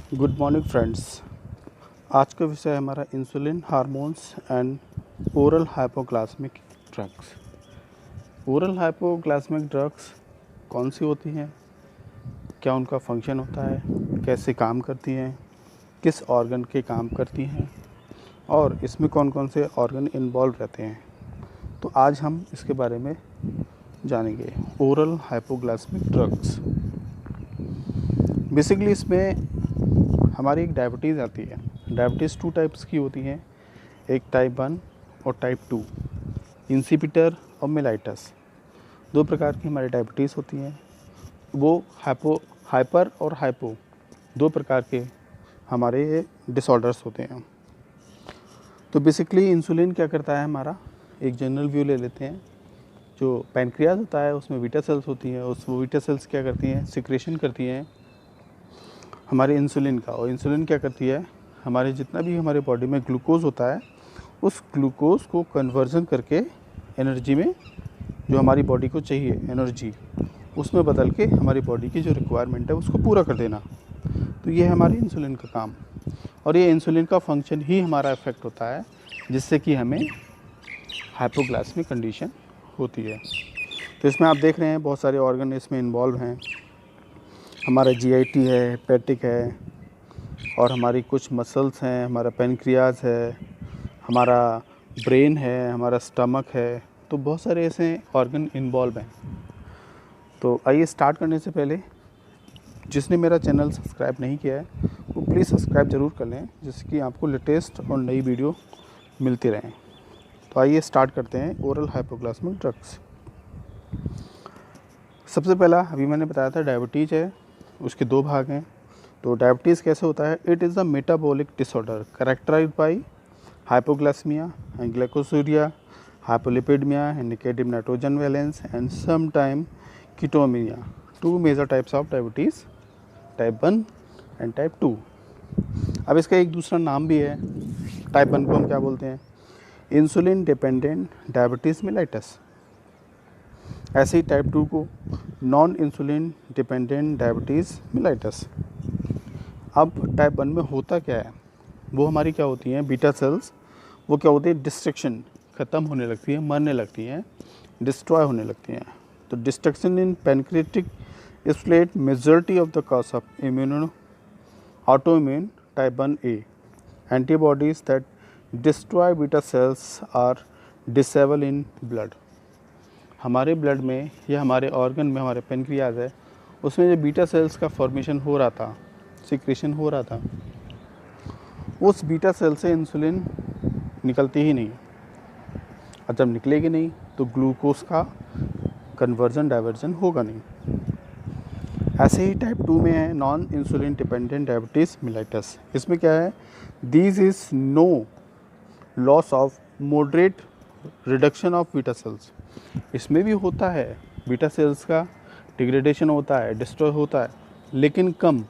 Good morning friends. आज का विषय है हमारा insulin hormones and oral hypoglycemic drugs. Oral hypoglycemic drugs कौन सी होती हैं, क्या उनका फंक्शन होता है, कैसे काम करती हैं, किस ऑर्गन के काम करती हैं और इसमें कौन कौन से ऑर्गन इन्वॉल्व रहते हैं। तो आज हम इसके बारे में जानेंगे। ओरल हाइपोग्लाइसेमिक ड्रग्स बेसिकली इसमें हमारी एक डायबिटीज़ आती है। डायबिटीज़ 2 टाइप्स की होती हैं, एक टाइप 1 और टाइप 2, इंसिपिटर और मेलाइटस। 2 प्रकार की हमारी डायबिटीज़ होती हैं। वो हाइपर और हाइपो 2 प्रकार के हमारे डिसऑर्डर्स होते हैं। तो बेसिकली इंसुलिन क्या करता है, हमारा एक जनरल व्यू ले लेते हैं। जो पैनक्रियाज होता है उसमें बीटा सेल्स होती हैं, उस वो बीटा सेल्स क्या करती हैं, सिक्रेशन करती हैं हमारे इंसुलिन का। और इंसुलिन क्या करती है, हमारे जितना भी हमारे बॉडी में ग्लूकोज होता है उस ग्लूकोज को कन्वर्जन करके एनर्जी में, जो हमारी बॉडी को चाहिए एनर्जी, उसमें बदल के हमारी बॉडी की जो रिक्वायरमेंट है उसको पूरा कर देना। तो ये है हमारे इंसुलिन का काम। और ये इंसुलिन का फंक्शन ही हमारा इफेक्ट होता है जिससे कि हमें हाइपोग्लाइसेमिक कंडीशन होती है। तो इसमें आप देख रहे हैं बहुत सारे ऑर्गन इसमें इन्वॉल्व हैं। हमारा जीआईटी है, हेपेटिक है, और हमारी कुछ मसल्स हैं, हमारा पैनक्रियाज है, हमारा ब्रेन है, हमारा स्टमक है। तो बहुत सारे ऐसे ऑर्गन इन्वॉल्व हैं। तो आइए स्टार्ट करने से पहले जिसने मेरा चैनल सब्सक्राइब नहीं किया है वो प्लीज़ सब्सक्राइब ज़रूर कर लें, जिससे कि आपको लेटेस्ट और नई वीडियो मिलती रहें। तो आइए स्टार्ट करते हैं ओरल हाइपोग्लाइसेमिक ड्रग्स। सबसे पहला अभी मैंने बताया था डायबिटीज़ है, उसके 2 भाग हैं। तो डायबिटीज़ कैसे होता है, it is a metabolic disorder characterized by hypoglycemia and glycosuria, hypolipidemia, indicative nitrogen balance and some time ketonemia. 2 major types of diabetes, type 1 and type 2। अब इसका एक दूसरा नाम भी है। टाइप 1 को हम क्या बोलते हैं, इंसुलिन डिपेंडेंट डायबिटीज़ मेलाइटस। ऐसे ही टाइप 2 को non insulin dependent diabetes mellitus. अब टाइप 1 में होता क्या है, वो हमारी क्या होती हैं, बीटा सेल्स, वो क्या होती है, डिस्ट्रक्शन, ख़त्म होने लगती है, मरने लगती हैं, डिस्ट्रॉय होने लगती हैं। तो डिस्ट्रक्शन इन पैनक्रियाटिक स्प्लेट majority of the cause of immuno autoimmune type 1A। Antibodies that destroy beta cells are disable in blood. हमारे ब्लड में या हमारे ऑर्गन में, हमारे पैनक्रियाज है, उसमें जो बीटा सेल्स का फॉर्मेशन हो रहा था, सिक्रेशन हो रहा था, उस बीटा सेल से इंसुलिन निकलती ही नहीं। और जब निकलेगी नहीं तो ग्लूकोज का कन्वर्जन डाइवर्जन होगा नहीं। ऐसे ही टाइप 2 में है non insulin dependent diabetes mellitus. इसमें क्या है, this is no loss of moderate reduction of beta cells. इसमें भी होता है, बीटा सेल्स का डिग्रेडेशन होता है, डिस्ट्रॉय होता है, लेकिन कम,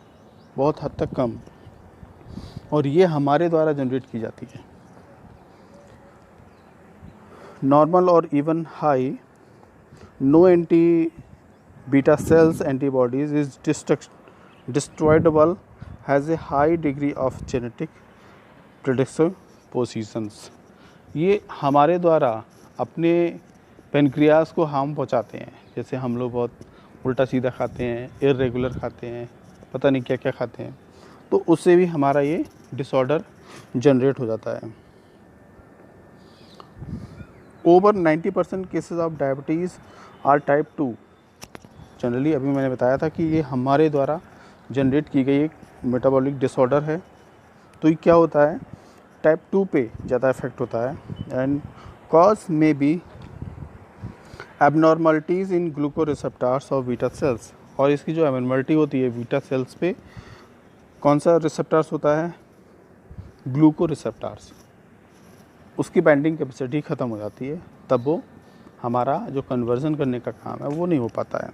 बहुत हद तक कम। और ये हमारे द्वारा जनरेट की जाती है। नॉर्मल और even high no anti beta cells antibodies is destroyable has a high degree of genetic predispositions. ये हमारे द्वारा अपने पैनक्रियाज को हार्म पहुंचाते हैं। जैसे हम लोग बहुत उल्टा सीधा खाते हैं, इर्रेगुलर खाते हैं, पता नहीं क्या क्या खाते हैं, तो उससे भी हमारा ये डिसऑर्डर जनरेट हो जाता है। Over 90% cases of diabetes are type 2। Generally अभी मैंने बताया था कि ये हमारे द्वारा जनरेट की गई एक मेटाबॉलिक डिसऑर्डर है। तो ये क्या होता है, टाइप 2 पे ज़्यादा इफेक्ट होता है। And cause may be abnormalities in glucoreceptors of beta cells. और इसकी जो एबनॉर्मलिटी होती है बीटा सेल्स पे, कौन सा रिसेप्टर्स होता है, ग्लूकोरिसेप्टर्स, उसकी बाइंडिंग कैपेसिटी ख़त्म हो जाती है, तब वो हमारा जो कन्वर्जन करने का काम है वो नहीं हो पाता है।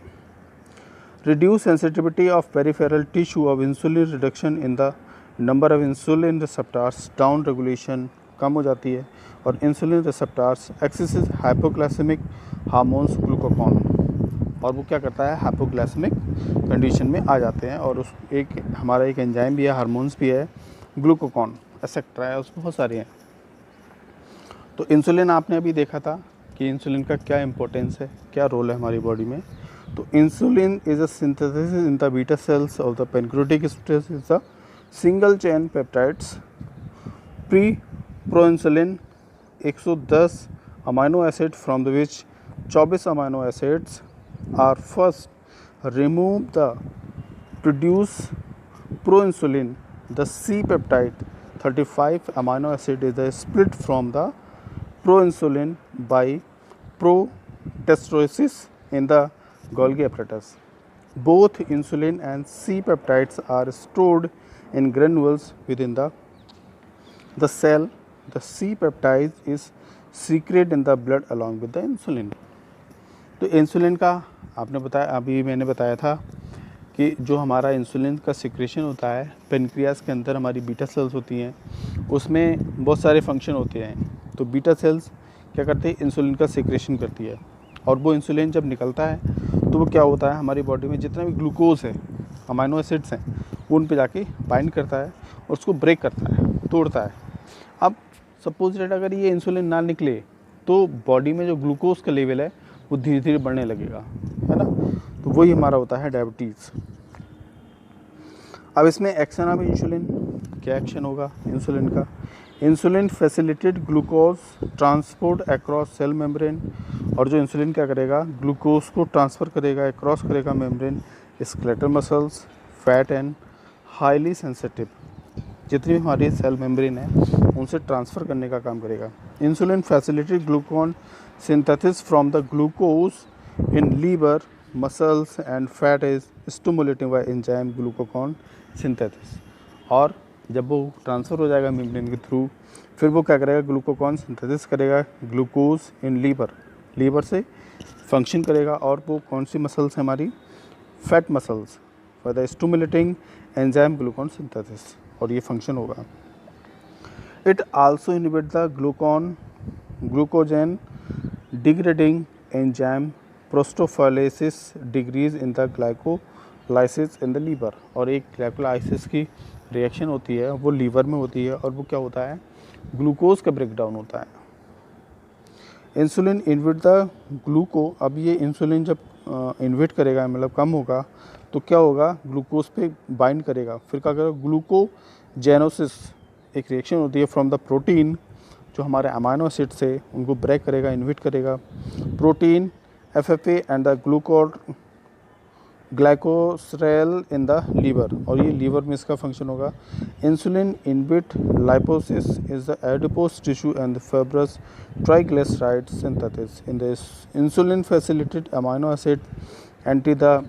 Reduce sensitivity of peripheral tissue of insulin, reduction in the number of insulin receptors, down regulation कम हो जाती है। और insulin receptors excessive hypoglycemic hormones glucagon, और वो क्या करता है, हाइपोग्लाइसेमिक कंडीशन में आ जाते हैं। और उस एक हमारा एक एंजाइम भी है, हार्मोन्स भी है, ग्लूकोकॉन एक्सेट्रा है, उसमें बहुत सारे हैं। तो इंसुलिन आपने अभी देखा था कि इंसुलिन का क्या इंपॉर्टेंस है, क्या रोल है हमारी बॉडी में। तो insulin is a synthesis in the beta cells of the pancreatic stress is the single chain peptides pre proinsulin 110 amino acid from the which 24 amino acids are first remove the produce proinsulin. The C peptide 35 amino acid is split from the proinsulin by protestosis in the Golgi apparatus. Both insulin and C peptides are stored in granules within the cell. The C peptide is secreted in the blood along with the insulin. तो insulin का आपने बताया, अभी मैंने बताया था कि जो हमारा इंसुलिन का सिक्रेशन होता है पेनक्रियास के अंदर, हमारी बीटा सेल्स होती हैं, उसमें बहुत सारे फंक्शन होते हैं। तो बीटा सेल्स क्या करते हैं, इंसुलिन का सिक्रेशन करती है, और वो इंसुलिन जब निकलता है तो वो क्या होता है, हमारी बॉडी में जितना भी ग्लूकोज है, अमाइनो एसिड्स हैं, वो उन पे जाके बाइंड करता है और उसको ब्रेक करता है, तोड़ता है। अब सपोज डेट अगर ये इंसुलिन ना निकले तो बॉडी में जो ग्लूकोज का लेवल है वो धीरे धीरे बढ़ने लगेगा, है ना। तो वही हमारा होता है डायबिटीज़। अब इसमें एक्शन ऑफ इंसुलिन, क्या एक्शन होगा इंसुलिन का। Insulin facilitate glucose transport across cell membrane, और जो इंसुलिन क्या करेगा, ग्लूकोज को ट्रांसफ़र करेगा, अक्रॉस करेगा membrane, skeletal muscles, fat and highly sensitive, जितनी भी हमारी सेल मेम्ब्रेन है उनसे ट्रांसफ़र करने का काम करेगा। Insulin facilitate glucon synthesis from the glucose in liver, muscles and fat is stimulating by enzyme glucagon synthesis। और जब वो ट्रांसफ़र हो जाएगा मेम्ब्रेन के थ्रू, फिर वो क्या करेगा, ग्लूकोकॉन सिंथेसिस करेगा ग्लूकोज इन लीवर से फंक्शन करेगा। और वो कौन सी मसल्स हैं हमारी, fat muscles, for the stimulating enzyme glycogen synthesis, और ये फंक्शन होगा। It also inhibit the glycogen degrading enzyme prostophylaceous decrease in the glycolysis in the liver। और एक ग्लाइकोलाइसिस की रिएक्शन होती है, वो लीवर में होती है, और वो क्या होता है, ग्लूकोज का ब्रेकडाउन होता है। इंसुलिन इनहिबिट द ग्लूको, अब ये इंसुलिन जब इनहिबिट करेगा, मतलब कम होगा, तो क्या होगा, ग्लूकोज पे बाइंड करेगा, फिर क्या करेगा, ग्लूकोजेनोसिस एक रिएक्शन होती है फ्रॉम द प्रोटीन, जो हमारे अमाइनो एसिड्स से उनको ब्रेक करेगा, इनहिबिट करेगा। Protein FFA and the glycerol in the liver, और ये लीवर में इसका फंक्शन होगा। Insulin inhibit lipolysis is the adipose tissue and the fibrous triglyceride synthesis in the insulin facilitate amino acid anti the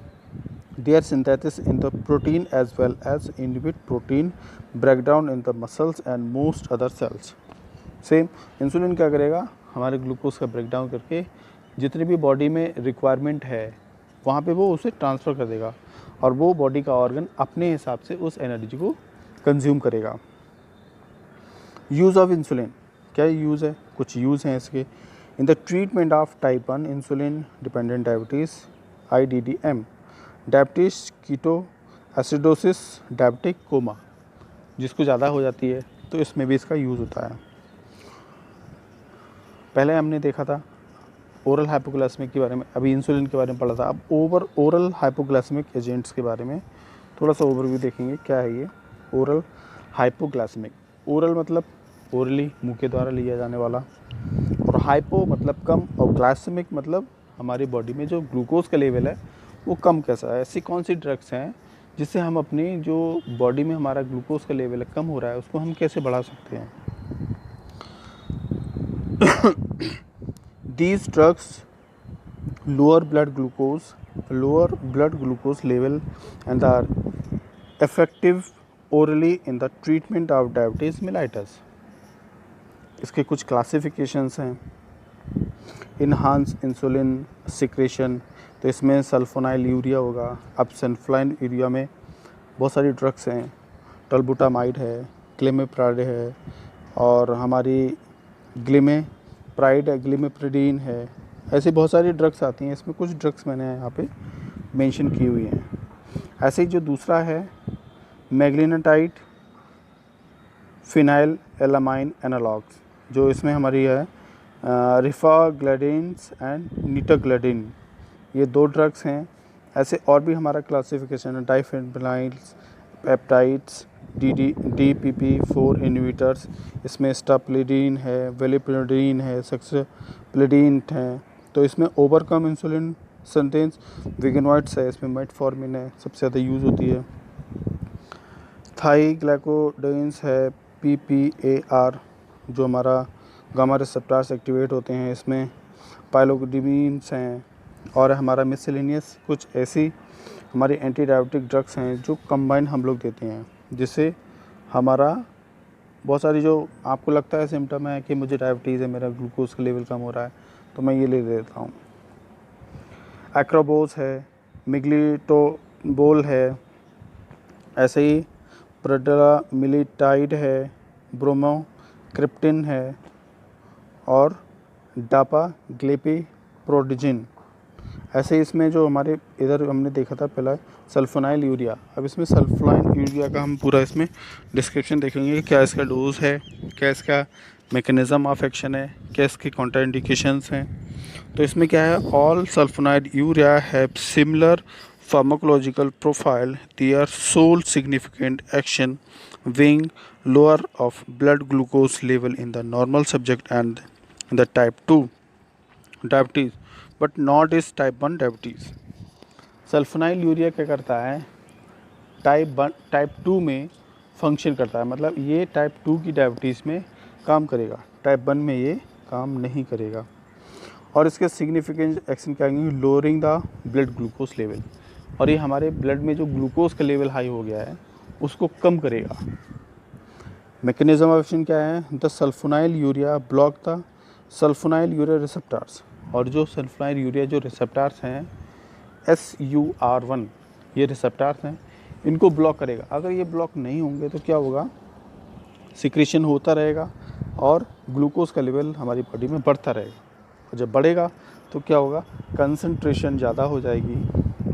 their synthesis in the protein as well as inhibit protein breakdown in the muscles and most other cells। Same insulin क्या करेगा, हमारे glucose का breakdown करके जितनी भी body में requirement है वहाँ पे वो उसे ट्रांसफ़र कर देगा, और वो बॉडी का ऑर्गन अपने हिसाब से उस एनर्जी को कंज्यूम करेगा। यूज़ ऑफ इंसुलिन, क्या यूज़ है, कुछ यूज़ हैं इसके। In the treatment of type 1 insulin dependent diabetes IDDM, diabetes keto acidosis, diabetic coma, जिसको ज़्यादा हो जाती है तो इसमें भी इसका यूज़ होता है। पहले हमने देखा था ओरल हाइपोग्लाइसेमिक के बारे में, अभी इंसुलिन के बारे में पढ़ा था। अब ओरल हाइपोग्लाइसेमिक एजेंट्स के बारे में थोड़ा सा ओवरव्यू देखेंगे। क्या है ये ओरल हाइपोग्लाइसेमिक, ओरल मतलब ओरली, मुंह के द्वारा लिया जाने वाला, और हाइपो मतलब कम, और ग्लाइसेमिक मतलब हमारी बॉडी में जो ग्लूकोज का लेवल है वो कम कैसा है। ऐसी कौन सी ड्रग्स हैं जिससे हम अपनी जो बॉडी में हमारा ग्लूकोज का लेवल कम हो रहा है उसको हम कैसे बढ़ा सकते हैं। These drugs lower blood glucose level and are effective orally in the treatment of diabetes mellitus। इसके कुछ क्लासिफिकेशंस हैं। इन्हांस इंसुलिन सिक्रेशन, तो इसमें सल्फोनाइल यूरिया होगा। अब सल्फोनाइल यूरिया में बहुत सारी ड्रग्स हैं, टलबुटामाइड है, क्लेमेप्राइड है, और हमारी ग्लिमेप्रिडीन है। ऐसी बहुत सारी ड्रग्स आती हैं। इसमें कुछ ड्रग्स मैंने यहाँ पे मेंशन की हुई हैं। ऐसे ही जो दूसरा है मैग्लीनाटाइड फिनाइल एलामाइन एनालॉग्स, जो इसमें हमारी है रिफाग्लेडिन्स एंड नीटाग्लेडिन, ये 2 ड्रग्स हैं। ऐसे और भी हमारा क्लासिफिकेशन है, डाइफेनलाइल्स, पेप्टाइड्स, DPP4 इनहिबिटर्स, इसमें स्टाप्लिडीन है, वेलिप्लिडीन है, सक्सप्लिडीन है। तो इसमें ओवरकम इंसुलिन सिंथेस विगेनॉइड्स है, इसमें मेटफॉर्मिन है, सबसे ज़्यादा यूज़ होती है। थाईग्लाइकोडाइंस है, PPAR, जो हमारा गामा रिसेप्टर्स एक्टिवेट होते हैं, इसमें पाइलोडिमीन्स हैं, और हमारा मिसलेनियस कुछ ऐसी हमारी एंटी डायबिटिक ड्रग्स हैं जो कंबाइन हम लोग देते हैं, जिससे हमारा बहुत सारी जो आपको लगता है सिम्टम है कि मुझे डायबिटीज़ है, मेरा ग्लूकोज का लेवल कम हो रहा है, तो मैं ये ले लेता हूँ। एक्रोबोस है, मिग्लिटोबोल है, ऐसे ही प्रेडामिलिटाइड है, ब्रोमोक्रिप्टिन है, और डापाग्लिपिप्रोडिजिन। ऐसे इसमें जो हमारे इधर हमने देखा था पहला सल्फोनाइल यूरिया, अब इसमें सल्फोनाइल यूरिया का हम पूरा इसमें डिस्क्रिप्शन देखेंगे कि क्या इसका डोज है, क्या इसका मैकेनिज़्म ऑफ एक्शन है, क्या इसके कॉन्ट्राइंडिकेशंस हैं। तो इसमें क्या है, all sulfonylurea have similar pharmacological profile, their sole significant action being lower of blood glucose level in the normal subject and the type 2 diabetes but not is type 1 diabetes। Sulfonyl urea क्या करता है, type 2 में function करता है, मतलब ये type 2 की diabetes में काम करेगा, टाइप 1 में ये काम नहीं करेगा। और इसके सिग्निफिकेंट एक्शन क्या है, lowering the blood glucose level, और ये हमारे ब्लड में जो ग्लूकोज का लेवल हाई हो गया है उसको कम करेगा। मैकेनिज्म ऑफ एक्शन क्या है, the sulfonyl urea block the sulfonyl urea receptors, और जो सल्फोनाइल यूरिया जो रिसेप्टर्स हैं SUR1, ये रिसेप्टर्स हैं, इनको ब्लॉक करेगा। अगर ये ब्लॉक नहीं होंगे तो क्या होगा, सिक्रीशन होता रहेगा और ग्लूकोज का लेवल हमारी बॉडी में बढ़ता रहेगा, और जब बढ़ेगा तो क्या होगा, कंसंट्रेशन ज़्यादा हो जाएगी,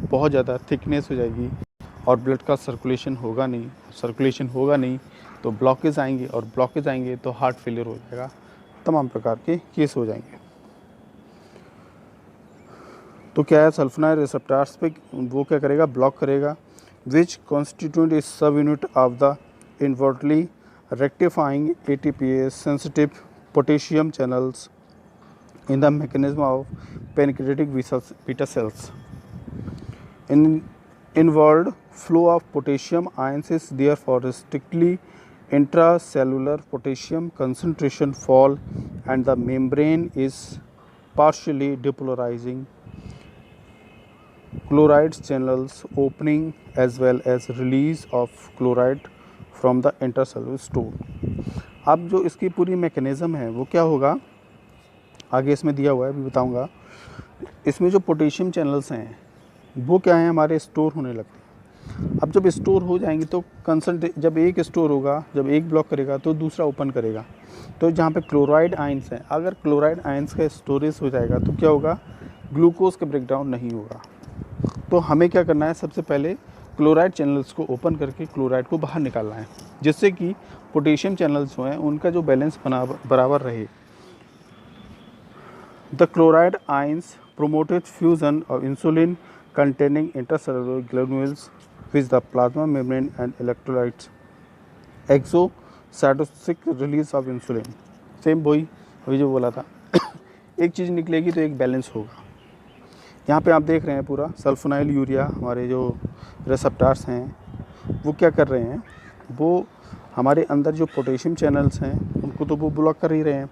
बहुत ज़्यादा थिकनेस हो जाएगी, और ब्लड का सर्कुलेशन होगा नहीं तो ब्लॉकेज आएंगे, और ब्लॉकेज आएंगे तो हार्ट फेलियर हो जाएगा, तमाम प्रकार के केस हो जाएंगे। तो क्या है, सल्फोनाइल रिसेप्टर्स पे वो क्या करेगा, ब्लॉक करेगा, which constitute is subunit of the inwardly rectifying ATPase sensitive potassium channels in the mechanism of pancreatic beta cells. Inward flow of potassium ions is therefore strictly intracellular, potassium concentration fall and the membrane is partially depolarizing, chloride channels opening as well as release of chloride from the intracellular store। अब जो इसकी पूरी mechanism है वो क्या होगा, आगे इसमें दिया हुआ है, अभी बताऊंगा। इसमें जो पोटेशियम चैनल्स हैं वो क्या है, हमारे स्टोर होने लगते हैं। अब जब स्टोर हो जाएंगे तो जब एक स्टोर होगा, जब एक ब्लॉक करेगा तो दूसरा ओपन करेगा। तो जहाँ पे क्लोराइड आयंस हैं, अगर क्लोराइड आयंस का स्टोरेज हो जाएगा तो क्या होगा, ग्लूकोज का ब्रेकडाउन नहीं होगा। तो हमें क्या करना है, सबसे पहले क्लोराइड चैनल्स को ओपन करके क्लोराइड को बाहर निकालना है, जिससे कि पोटेशियम चैनल्स जो हैं उनका जो बैलेंस बराबर रहे। The chloride ions promoted fusion of insulin containing intracellular granules with the plasma membrane and electrolytes, exocytotic release of insulin। Same वही अभी जो बोला था एक चीज़ निकलेगी तो एक बैलेंस होगा। यहाँ पे आप देख रहे हैं पूरा सल्फोनाइल यूरिया, हमारे जो रिसेप्टर्स हैं वो क्या कर रहे हैं, वो हमारे अंदर जो पोटेशियम चैनल्स हैं उनको तो वो ब्लॉक कर ही रहे हैं,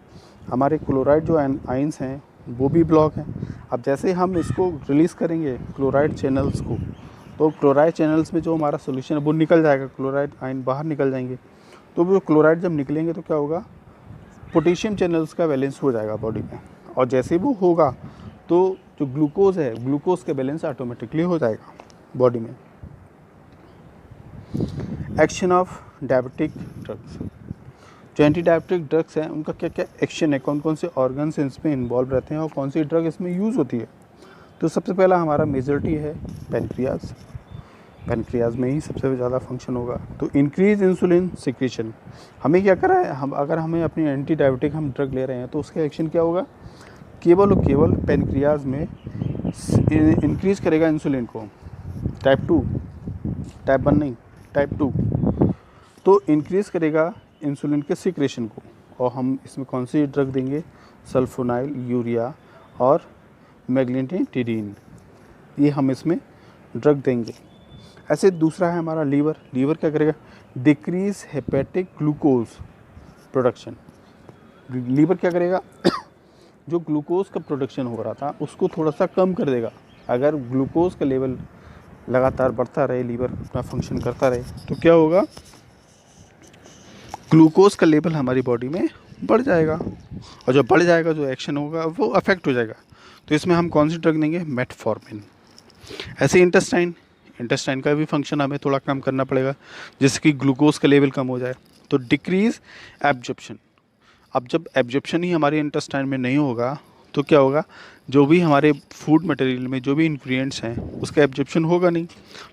हमारे क्लोराइड जो आयंस हैं वो भी ब्लॉक हैं। अब जैसे हम इसको रिलीज़ करेंगे क्लोराइड चैनल्स को, तो क्लोराइड चैनल्स में जो हमारा सोल्यूशन है वो निकल जाएगा, क्लोराइड आयन बाहर निकल जाएंगे। तो वो क्लोराइड जब निकलेंगे तो क्या होगा, पोटेशियम चैनल्स का बैलेंस हो जाएगा बॉडी में, और जैसे वो होगा तो जो ग्लूकोज है, ग्लूकोज का बैलेंस ऑटोमेटिकली हो जाएगा बॉडी में। एक्शन ऑफ डायबिटिक ड्रग्स, जो एंटी डायबिटिक ड्रग्स हैं उनका क्या क्या एक्शन है, कौन कौन से ऑर्गन्स इसमें इन्वॉल्व रहते हैं और कौन सी ड्रग इसमें यूज़ होती है। तो सबसे पहला हमारा मेजॉरिटी है पेनक्रियाज। पैनक्रियाज में ही सबसे ज़्यादा फंक्शन होगा। तो इंक्रीज इंसुलिन सिक्रीशन, हमें क्या करा है, हम अगर हमें अपनी एंटी डायबिटिक हम ड्रग ले रहे हैं तो उसका एक्शन क्या होगा, केवल और केवल पैनक्रियाज में इंक्रीज़ करेगा इंसुलिन को, टाइप 2, टाइप 1 नहीं, टाइप 2, तो इंक्रीज़ करेगा इंसुलिन के सिक्रेशन को। और हम इसमें कौन सी ड्रग देंगे, सल्फोनाइल यूरिया और मैग्नेटिडिन, ये हम इसमें ड्रग देंगे। ऐसे दूसरा है हमारा लीवर, लीवर क्या करेगा, decrease hepatic glucose production. Liver क्या करेगा जो ग्लूकोज का प्रोडक्शन हो रहा था उसको थोड़ा सा कम कर देगा। अगर ग्लूकोज का लेवल लगातार बढ़ता रहे, लीवर अपना फंक्शन करता रहे, तो क्या होगा, ग्लूकोज का लेवल हमारी बॉडी में बढ़ जाएगा, और जब बढ़ जाएगा जो एक्शन होगा वो अफेक्ट हो जाएगा। तो इसमें हम कौन सी ड्रग देंगे, मेटफॉर्मिन। ऐसे इंटेस्टाइन का भी फंक्शन हमें थोड़ा कम करना पड़ेगा, जिससे कि ग्लूकोज का लेवल कम हो जाए। तो डिक्रीज एब्जॉर्प्शन, अब जब एब्जॉर्प्शन ही हमारे इंटेस्टाइन में नहीं होगा तो क्या होगा, जो भी हमारे फूड मटेरियल में जो भी इंग्रेडिएंट्स हैं उसका एब्जॉर्प्शन होगा नहीं,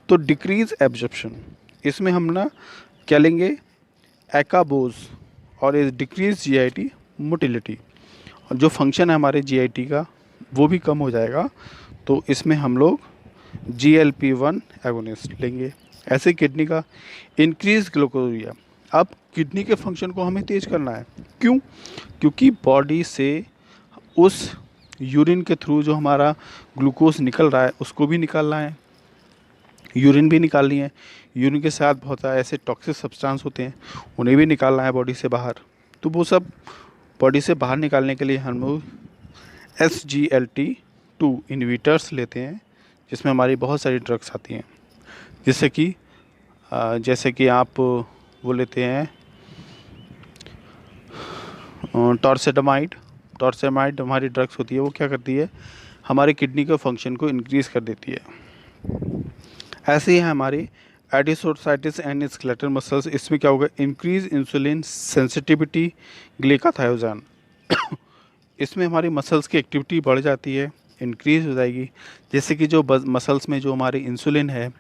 तो डिक्रीज एब्जॉर्प्शन। इसमें हम ना क्या लेंगे, एकाबोज, और इस डिक्रीज जीआईटी मोटिलिटी, और जो फंक्शन है हमारे जीआईटी का वो भी कम हो जाएगा। तो इसमें हम लोग GLP-1 एगोनिस्ट लेंगे। ऐसे किडनी का इंक्रीज ग्लूकोरिया, अब किडनी के फंक्शन को हमें तेज़ करना है। क्यों, क्योंकि बॉडी से उस यूरिन के थ्रू जो हमारा ग्लूकोज निकल रहा है उसको भी निकालना है, यूरिन भी निकालनी है। यूरिन के साथ बहुत सारे ऐसे टॉक्सिक सब्सटेंस होते हैं, उन्हें भी निकालना है बॉडी से बाहर। तो वो सब बॉडी से बाहर निकालने के लिए हम लोग SGLT2 इनहिबिटर्स लेते हैं, जिसमें हमारी बहुत सारी ड्रग्स आती हैं, जैसे कि आप वो लेते हैं टॉर्सेडामाइड हमारी ड्रग्स होती है, वो क्या करती है, हमारे किडनी के फंक्शन को इंक्रीज़ कर देती है। ऐसे ही है हमारी एडिसोसाइटिस एंड स्केलेटल मसल्स, इसमें क्या होगा, इंक्रीज इंसुलिन सेंसिटिविटी ग्लूकाथायोजन इसमें हमारी मसल्स की एक्टिविटी बढ़ जाती है, इंक्रीज़ हो जाएगी, जैसे कि जो मसल्स में जो हमारी इंसुलिन है,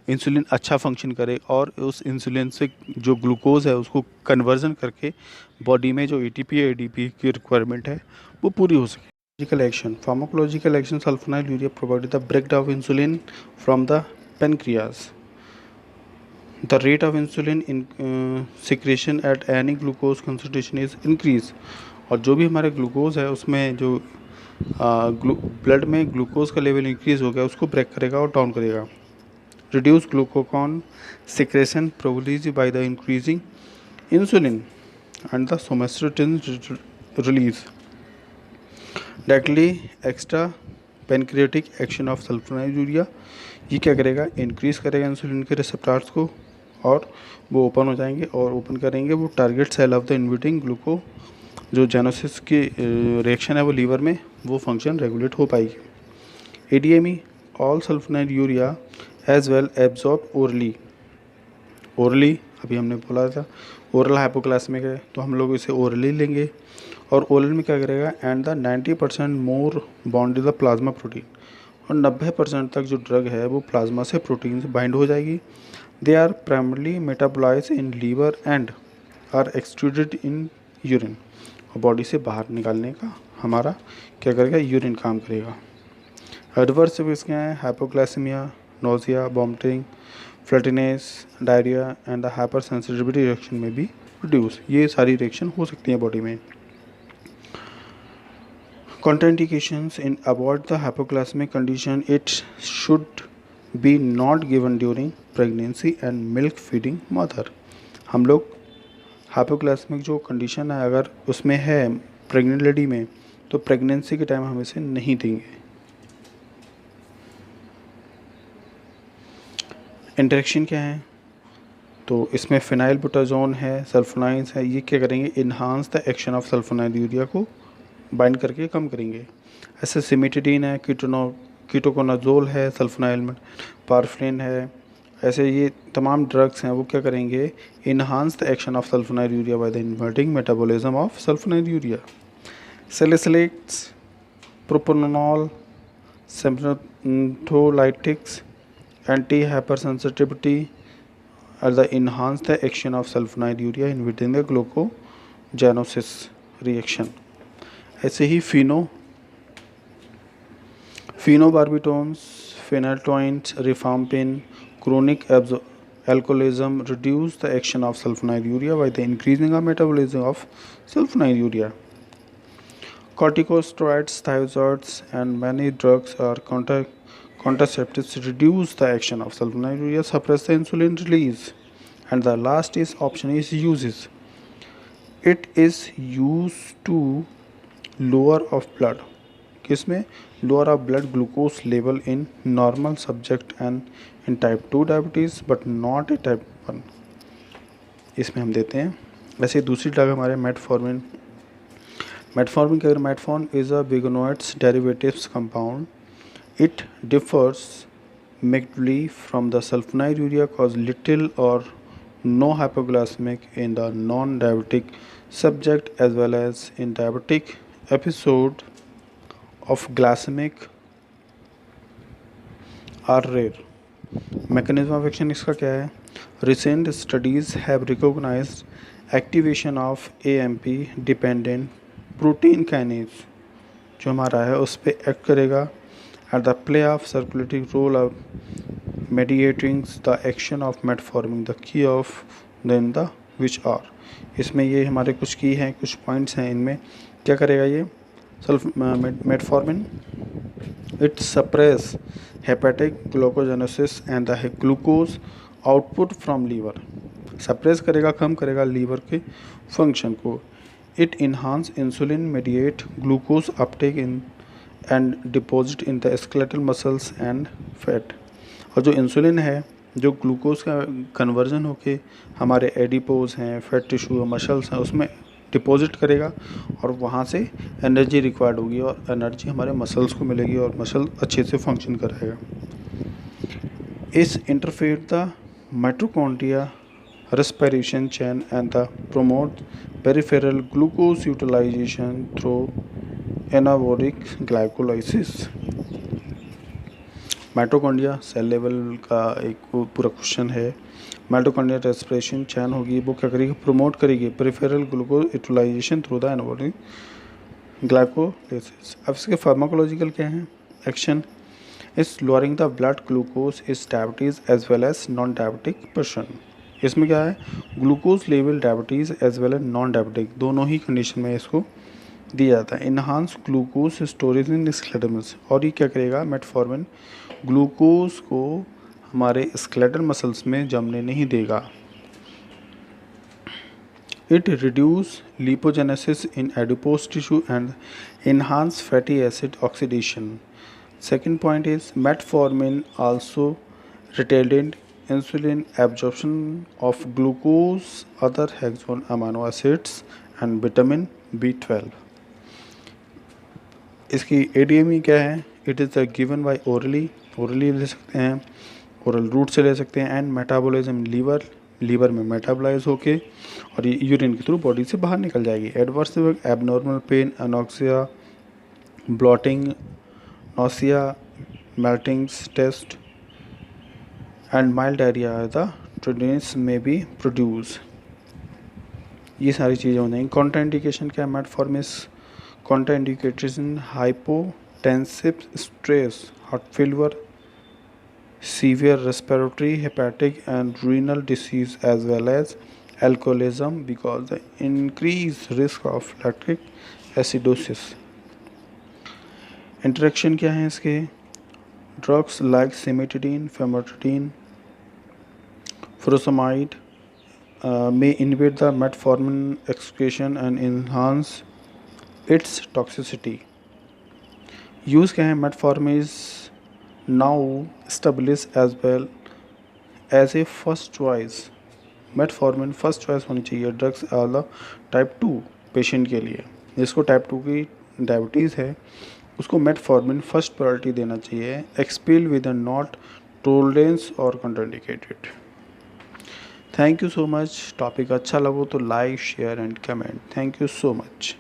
इंसुलिन अच्छा फंक्शन करे और उस इंसुलिन से जो ग्लूकोज है उसको कन्वर्जन करके बॉडी में जो ATP या ADP की रिक्वायरमेंट है वो पूरी हो सके। Pharmacological action, sulfonyl urea provide the breakdown of insulin from the pancreas. The rate of insulin in secretion at any glucose concentration is increase, और जो भी हमारे ग्लूकोज है उसमें जो ब्लड में ग्लूकोज का लेवल इंक्रीज हो गया उसको ब्रेक करेगा और डाउन करेगा। Reduce glucagon secretion produced by the increasing insulin and the somatostatin release. Directly extra pancreatic action of sulfonylurea, ये क्या करेगा, इंक्रीज़ करेगा इंसुलिन के रिसेप्टर्स को और वो ओपन हो जाएंगे, और ओपन करेंगे वो टारगेट सेल ऑफ द इन्विटिंग ग्लूको, जो जेनोसिस की रिएक्शन है वो लीवर में, वो फंक्शन रेगुलेट हो पाएगी। ADME, all sulfonylurea as well absorb orally अभी हमने बोला था ओरल हाइपोग्लाइसेमिक है, तो हम लोग इसे ओरली लेंगे, और ओरल में क्या करेगा, and the 90% more bond the plasma protein, और 90% तक जो ड्रग है वो प्लाज्मा से प्रोटीन से बाइंड हो जाएगी। They are primarily metabolize in liver and are extruded in urine, और बॉडी से बाहर निकालने का हमारा क्या करेगा, यूरिन काम करेगा। एडवर्स इफेक्ट्स क्या हैं, hypoglycemia, nausea, vomiting, flatulence, diarrhea and the hypersensitivity reaction में भी प्रोड्यूस, ये सारी रिएक्शन हो सकती हैं बॉडी में। Contraindications in avoid the hypoglycemic condition, it should be not given during pregnancy and milk feeding mother। हम लोग हाइपोग्लाइसेमिक जो कंडीशन है अगर उसमें है प्रेग्नेंट लेडी में, तो प्रेगनेंसी के टाइम हम इसे नहीं देंगे। इंटरेक्शन क्या है, तो इसमें फिनाइलबुटाजोन है, सल्फोनाइल्स है, ये क्या करेंगे, enhance the action of sulfonyl urea को बाइंड करके कम करेंगे। ऐसे सिमेटिडीन है, कीटोकोनाजोल है, सल्फोनाइल में पारफ्लिन है, ऐसे ये तमाम ड्रग्स हैं वो क्या करेंगे, enhance the action of sulfonylurea by the inverting metabolism of sulfonylurea. Salicylates, propranolol, sympatholytics, Anti-hypersensitivity are the enhance the action of sulfonylurea inhibiting the glucogenesis reaction. ऐसे ही phenobarbital, phenytoins, rifampin, chronic alcoholism reduce the action of sulfonylurea by the increasing the metabolism of sulfonylurea. Corticosteroids, thiazides, and many drugs are contraceptives reduce the action of sulfonylurea, suppress the insulin release. And the last is option is uses. It is used to lower of blood. किसमें lower of blood glucose level in normal subject and in type 2 diabetes but not a type 1. इसमें हम देते हैं. वैसे दूसरी drug हमारे metformin के अगर metformin is a biguanides derivatives compound. It differs markedly from the sulfonylurea, cause little or no hypoglycemic in the non-diabetic subject as well as in diabetic episode of glycemic are rare. Mechanism of action इसका क्या है? Recent studies have recognized activation of AMP dependent protein kinase जो हमारा है उस पर act करेगा at the play of circulating role of mediating the action of metformin. The key of then the which are इसमें ये हमारे कुछ की हैं, कुछ पॉइंट्स हैं. इनमें क्या करेगा ये metformin? It suppress hepatic glucogenesis and the glucose output from liver. Suppress करेगा, कम करेगा लीवर के फंक्शन को. It enhance insulin mediate glucose uptake in and deposit in the skeletal muscles and fat. और जो इंसुलिन है जो ग्लूकोज का conversion होके हमारे एडिपोज हैं, फैट टिश्यू, मसल्स हैं उसमें डिपॉजिट करेगा और वहाँ से एनर्जी रिक्वायर्ड होगी और एनर्जी हमारे मसल्स को मिलेगी और मसल अच्छे से फंक्शन कराएगा. इस interfere the mitochondria respiration chain and the promote peripheral glucose utilization through anabolic glycolysis. Mitochondria cell level का एक पूरा क्वेश्चन है. माइटोकॉन्ड्रिया रेस्पिरेशन चैन होगी, वो क्या करेगी? प्रमोट करेगी peripheral glucose utilization through the anabolic glycolysis. अब इसके फार्माकोलॉजिकल क्या है action? Is lowering the blood glucose is diabetes as well as non diabetic person. इसमें क्या है? Glucose level diabetes as well as non diabetic दोनों ही कंडीशन में इसको दिया जाता है. Enhance glucose storage in skeletal muscles. और ये क्या करेगा? मेटफॉर्मिन ग्लूकोज को हमारे स्केलेटल मसल्स में जमने नहीं देगा. It reduce lipogenesis in adipose tissue and enhance fatty acid oxidation. Second point is metformin also retardant insulin absorption of glucose, other hexone amino acids and vitamin B12. इसकी ADME क्या है? It is given by orally ले सकते हैं, oral route से ले सकते हैं, and metabolism लीवर में मेटाबोलाइज होके और ये यूरिन के थ्रू बॉडी से बाहर निकल जाएगी. Adverse effect abnormal pain, anoxia, bloating, nausea, metallic taste and mild diarrhea the triglycerides may be produce. ये सारी चीज़ें हो जाएंगी. कॉन्ट्राइंडिकेशन क्या है? Metformin contraindication hypotensive stress, heart failure, severe respiratory, hepatic and renal disease as well as alcoholism because the increase risk of lactic acidosis. Interaction क्या है इसके? Drugs like cimetidine, famotidine, furosemide may invade the metformin excretion and enhance its toxicity. Use क्या है? metformin is now established as well as a first choice. metformin first choice होनी चाहिए drugs आला type 2 patient के लिए. जिसको type 2 की diabetes है उसको मेटफॉर्मिन फर्स्ट प्रायोरिटी देना चाहिए. एक्सपेल विद नॉट टॉलरेंस और contraindicated. Thank you so much. Topic अच्छा लगो तो like, share and comment. Thank you so much.